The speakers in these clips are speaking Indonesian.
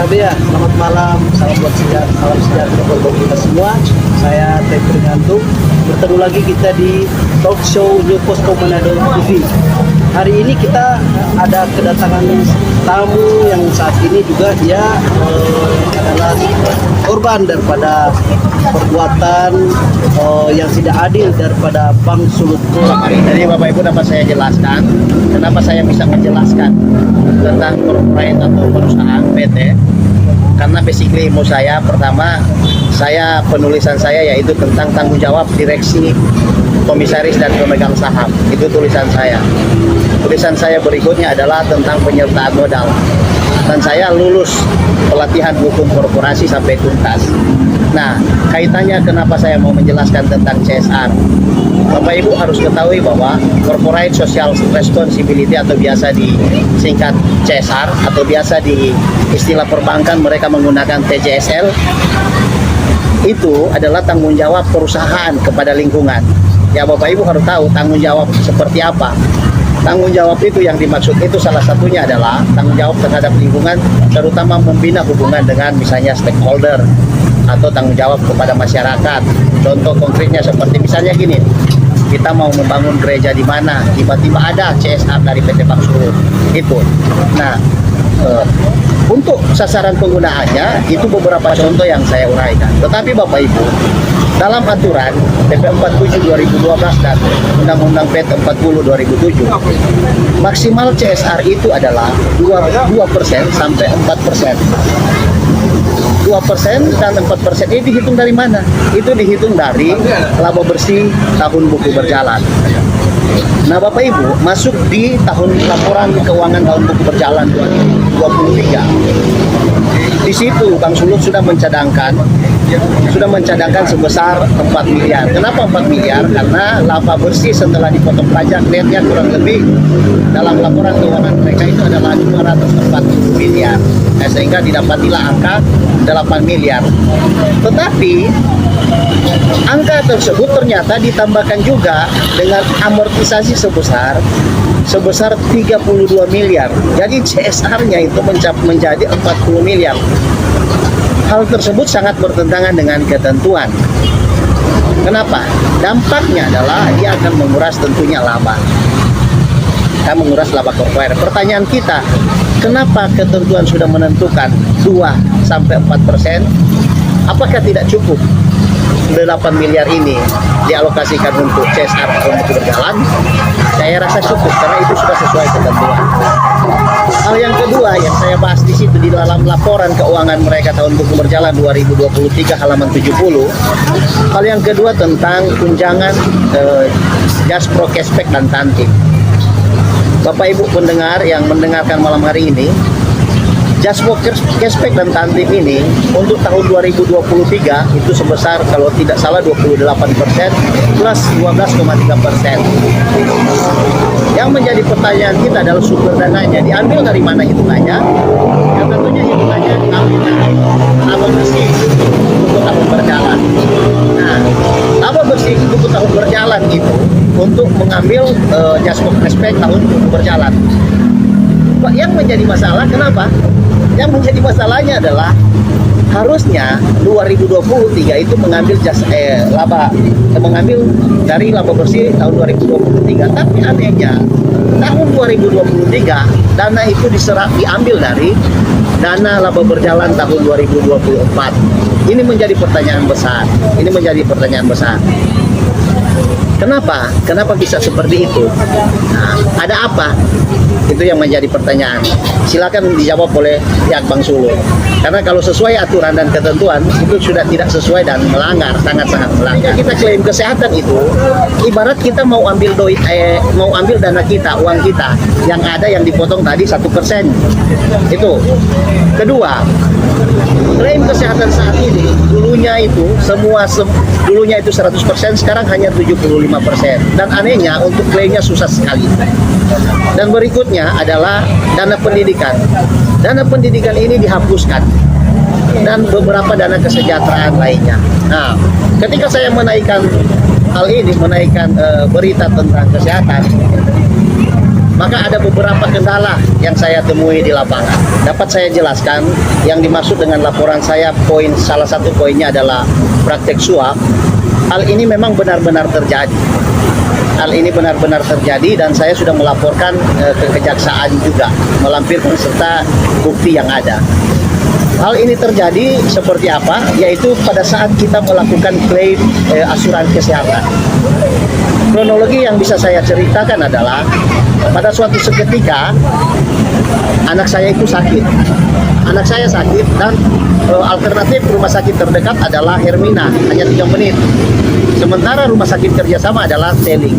Tabea, selamat malam, salam sejahtera buat kita semua. Saya Teh Ngantuk. Bertemu lagi kita di talk show New Posko Manado TV. Hari ini kita ada kedatangan tamu yang saat ini juga dia adalah korban daripada perbuatan yang tidak adil daripada Bang Sulut. Jadi Bapak Ibu dapat saya jelaskan kenapa saya bisa menjelaskan tentang corporate atau perusahaan PT. Karena basically ilmu saya pertama, penulisan saya yaitu tentang tanggung jawab direksi, komisaris dan pemegang saham. Itu tulisan saya. Tulisan saya berikutnya adalah tentang penyertaan modal. Dan saya lulus pelatihan hukum korporasi sampai tuntas. Nah, kaitannya kenapa saya mau menjelaskan tentang CSR. Bapak Ibu harus ketahui bahwa Corporate Social Responsibility atau biasa disingkat CSR atau biasa di istilah perbankan mereka menggunakan TJSL, itu adalah tanggung jawab perusahaan kepada lingkungan. Ya, Bapak Ibu harus tahu tanggung jawab seperti apa. Tanggung jawab itu yang dimaksud itu salah satunya adalah tanggung jawab terhadap lingkungan, terutama membina hubungan dengan misalnya stakeholder atau tanggung jawab kepada masyarakat. Contoh konkretnya seperti misalnya gini, kita mau membangun gereja di mana, tiba-tiba ada CSR dari PT Bang Sulut. Itu. Nah, untuk sasaran penggunaannya itu beberapa contoh yang saya uraikan. Tetapi Bapak Ibu, dalam aturan PP 47 2012 dan Undang-Undang PT 40 2007, maksimal CSR itu adalah 2% sampai 4%. 2% dan 4% ini dihitung dari mana? Itu dihitung dari laba bersih tahun buku berjalan. Nah, Bapak Ibu, masuk di tahun laporan keuangan tahun buku berjalan 2023. Di situ Bang Sulut sudah mencadangkan sebesar 4 miliar. Kenapa 4 miliar? Karena laba bersih setelah dipotong pajak netnya kurang lebih dalam laporan keuangan mereka itu adalah 240 miliar. Sehingga didapatilah angka 8 miliar. Tetapi angka tersebut ternyata ditambahkan juga dengan amortisasi sebesar 32 miliar. Jadi CSR-nya itu menjadi 40 miliar. Hal tersebut sangat bertentangan dengan ketentuan. Kenapa? Dampaknya adalah dia akan menguras tentunya laba. Akan menguras laba korporat. Pertanyaan kita, kenapa ketentuan sudah menentukan 2-4%? Apakah tidak cukup 8 miliar ini dialokasikan untuk CSR untuk berjalan? Saya rasa cukup karena itu sudah sesuai ketentuan. Hal yang kedua yang saya bahas di situ di dalam laporan keuangan mereka tahun buku berjalan 2023 halaman 70. Hal yang kedua tentang tunjangan Jaspro Cashback dan Tantim. Bapak Ibu pendengar yang mendengarkan malam hari ini, Jaspro Cashback dan Tantim ini untuk tahun 2023 itu sebesar kalau tidak salah 28% plus 12,3%. Yang menjadi pertanyaan kita adalah sumber dananya diambil dari mana hitungannya? Yang tentunya hitungannya diambil dari laba bersih untuk tahun berjalan. Nah, laba bersih untuk tahun berjalan itu untuk mengambil Jaspro Cashback tahun berjalan. Yang menjadi masalah kenapa? Yang menjadi masalahnya adalah harusnya 2023 itu mengambil mengambil dari laba bersih tahun 2023. Tapi anehnya tahun 2023 dana itu diambil dari dana laba berjalan tahun 2024. Ini menjadi pertanyaan besar. Kenapa? Kenapa bisa seperti itu? Nah, ada apa? Itu yang menjadi pertanyaan. Silakan dijawab oleh pihak Bang Sulut. Karena kalau sesuai aturan dan ketentuan itu sudah tidak sesuai dan melanggar, sangat-sangat melanggar. Kita klaim kesehatan itu ibarat kita mau ambil dana kita, uang kita yang ada yang dipotong tadi 1%. Itu. Kedua, klaim kesehatan saat ini dulunya itu dulunya itu 100%, sekarang hanya 75%. Dan anehnya untuk klaimnya susah sekali. Dan berikutnya adalah dana pendidikan. Dana pendidikan ini dihapuskan dan beberapa dana kesejahteraan lainnya. Nah, ketika saya menaikkan hal ini, menaikkan berita tentang kesehatan, Maka ada beberapa kendala yang saya temui di lapangan. Dapat saya jelaskan, yang dimaksud dengan laporan saya, salah satu poinnya adalah praktek suap. Hal ini memang benar-benar terjadi. Hal ini benar-benar terjadi dan saya sudah melaporkan ke kejaksaan juga, melampirkan serta bukti yang ada. Hal ini terjadi seperti apa? Yaitu pada saat kita melakukan klaim asuransi kesehatan. Kronologi yang bisa saya ceritakan adalah pada suatu seketika anak saya itu sakit. Anak saya sakit dan alternatif rumah sakit terdekat adalah Hermina, hanya 3 menit. Sementara rumah sakit kerjasama adalah Teling.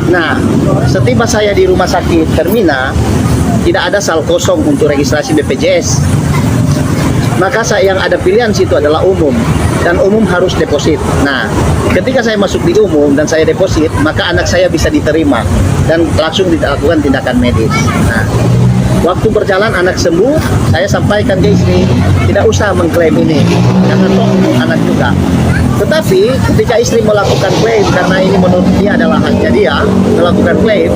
Nah, setiba saya di rumah sakit Hermina, tidak ada sal kosong untuk registrasi BPJS. Maka saya yang ada pilihan situ adalah umum, dan umum harus deposit. Nah, ketika saya masuk di umum dan saya deposit, maka anak saya bisa diterima dan langsung dilakukan tindakan medis. Nah, waktu berjalan anak sembuh, saya sampaikan ke istri, tidak usah mengklaim ini, jangan toh anak juga. Tetapi ketika istri melakukan klaim, karena ini menurut dia adalah haknya dia melakukan klaim,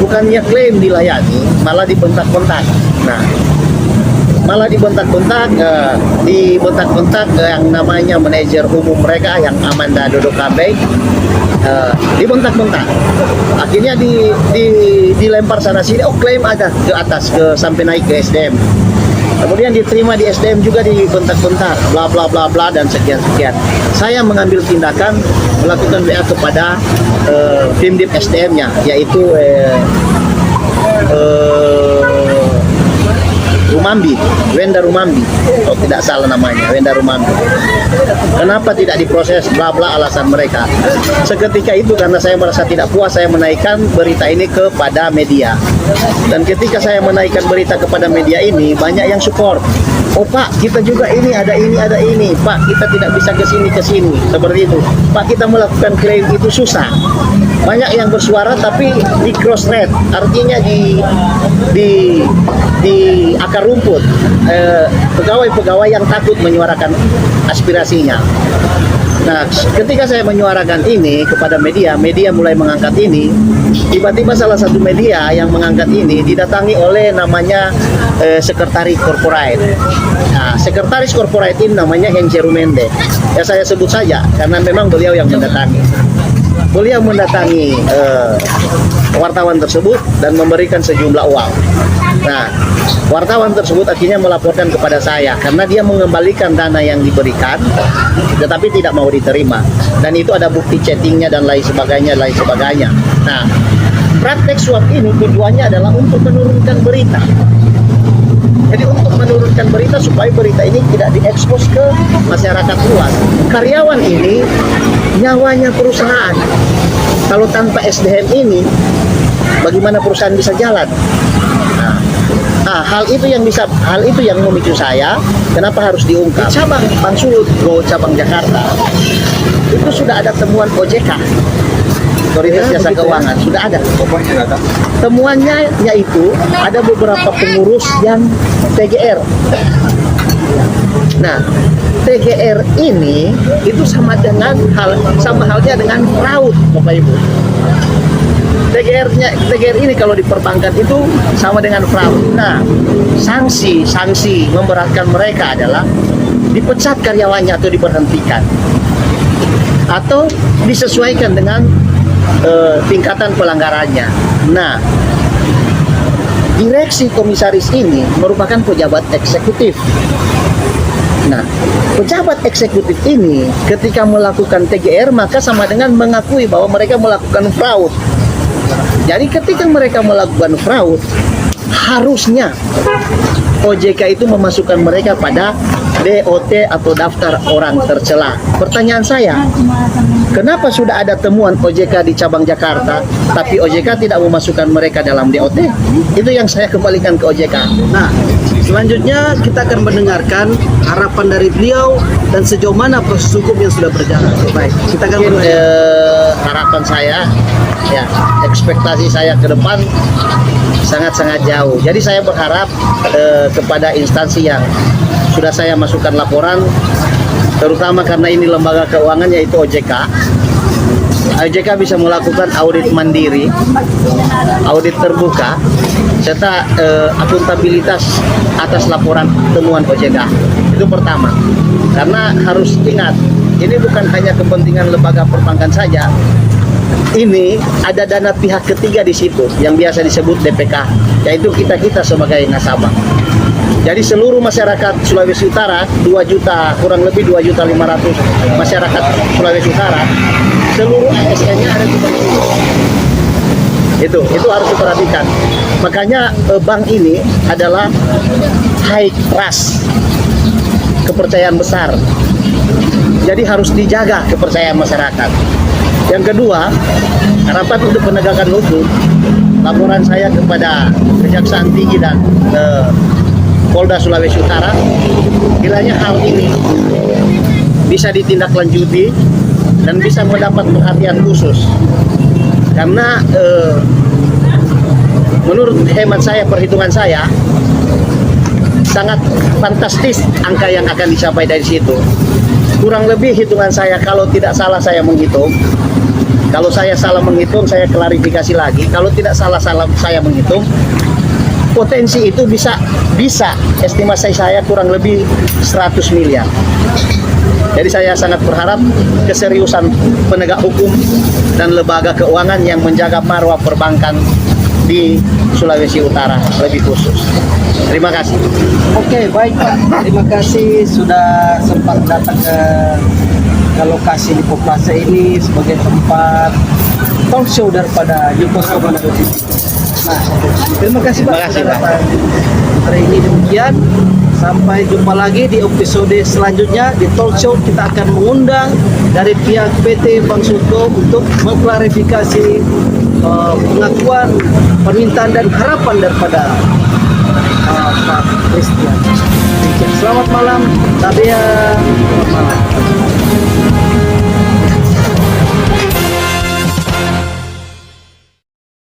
bukannya klaim dilayani, malah dibentak-bentak. Nah, malah dibentak-bentak, yang namanya manajer umum mereka yang Amanda Dodokabe, dibentak-bentak. Akhirnya dilempar sana sini, oh klaim ada ke atas, sampai naik ke SDM. Kemudian diterima di SDM juga dibentak-bentak, bla bla bla bla dan sekian-sekian. Saya mengambil tindakan melakukan WA kepada tim SDM-nya, yaitu Rumambi, Wenda Rumambi, kalau tidak salah namanya, Wenda Rumambi. Kenapa tidak diproses, bla bla alasan mereka. Seketika itu karena saya merasa tidak puas, saya menaikkan berita ini kepada media. Dan ketika saya menaikkan berita kepada media ini, banyak yang support. Oh Pak, kita juga ini, ada ini. Pak, kita tidak bisa ke sini. Seperti itu. Pak, kita melakukan klaim itu susah. Banyak yang bersuara tapi di cross red, artinya di akar rumput, pegawai-pegawai yang takut menyuarakan aspirasinya. Nah, ketika saya menyuarakan ini kepada media mulai mengangkat ini. Tiba-tiba salah satu media yang mengangkat ini didatangi oleh namanya sekretaris corporate. Nah, sekretaris corporate ini namanya Hengce Rumende. Ya saya sebut saja karena memang beliau yang mendatangi. Beliau mendatangi wartawan tersebut dan memberikan sejumlah uang. Nah, wartawan tersebut akhirnya melaporkan kepada saya karena dia mengembalikan dana yang diberikan, tetapi tidak mau diterima. Dan itu ada bukti chattingnya dan lain sebagainya. Nah, praktek suap ini tujuannya adalah untuk menurunkan berita. Jadi untuk menurunkan berita supaya berita ini tidak diekspos ke masyarakat luas. Karyawan ini nyawanya perusahaan. Kalau tanpa SDM ini, bagaimana perusahaan bisa jalan? Nah, hal itu yang memicu saya, kenapa harus diungkap? Cabang Pansulut cabang Jakarta itu sudah ada temuan OJK. Otoritas Jasa Keuangan sudah ada. Temuannya yaitu ada beberapa pengurus yang TGR. Nah, TGR ini itu sama halnya dengan fraud, Bapak Ibu. TGR ini kalau di perbankan itu sama dengan fraud. Nah, sanksi memberatkan mereka adalah dipecat karyawannya atau diberhentikan, atau disesuaikan dengan tingkatan pelanggarannya. Nah, direksi komisaris ini merupakan pejabat eksekutif. Nah, pejabat eksekutif ini ketika melakukan TGR maka sama dengan mengakui bahwa mereka melakukan fraud. Jadi ketika mereka melakukan fraud, harusnya OJK itu memasukkan mereka pada DOT atau daftar orang tercela. Pertanyaan saya, kenapa sudah ada temuan OJK di cabang Jakarta, tapi OJK tidak memasukkan mereka dalam DOT? Itu yang saya kembalikan ke OJK. Nah, selanjutnya kita akan mendengarkan harapan dari beliau dan sejauh mana proses hukum yang sudah berjalan. Baik, kita akan harapan saya, ya, ekspektasi saya ke depan sangat-sangat jauh. Jadi saya berharap kepada instansi yang sudah saya masukkan laporan, terutama karena ini lembaga keuangan yaitu OJK, OJK bisa melakukan audit mandiri, audit terbuka, serta akuntabilitas atas laporan temuan OJK. Itu pertama. Karena harus ingat, ini bukan hanya kepentingan lembaga perbankan saja. Ini ada dana pihak ketiga di situ yang biasa disebut DPK, yaitu kita sebagai nasabah. Jadi seluruh masyarakat Sulawesi Utara, 2 juta, kurang lebih 2.500.000 masyarakat Sulawesi Utara, seluruh ASN-nya ada di bank ini. Itu harus diperhatikan. Makanya bank ini adalah high trust, kepercayaan besar. Jadi harus dijaga kepercayaan masyarakat. Yang kedua, harapan untuk penegakan hukum, laporan saya kepada Kejaksaan Tinggi dan Polda Sulawesi Utara, kiranya hal ini bisa ditindaklanjuti dan bisa mendapat perhatian khusus. Karena menurut hemat saya, perhitungan saya, sangat fantastis angka yang akan dicapai dari situ. Kurang lebih hitungan saya, kalau tidak salah saya menghitung, kalau saya salah menghitung, saya klarifikasi lagi. Kalau tidak salah saya menghitung, potensi itu bisa estimasi saya kurang lebih 100 miliar. Jadi saya sangat berharap keseriusan penegak hukum dan lembaga keuangan yang menjaga marwah perbankan di Sulawesi Utara lebih khusus. Terima kasih. Oke, baik Pak. Terima kasih sudah sempat datang ke lokasi di Plaza ini sebagai tempat talk show daripada New Posko Manado TV. Nah, terima kasih Pak. Terima kasih, sudah Pak. datang. Hari ini demikian. Sampai jumpa lagi di episode selanjutnya di talk show. Kita akan mengundang dari pihak PT Bank Suto untuk mengklarifikasi pengakuan, permintaan dan harapan daripada Pak Christian. Selamat malam, Tabea. Selamat malam.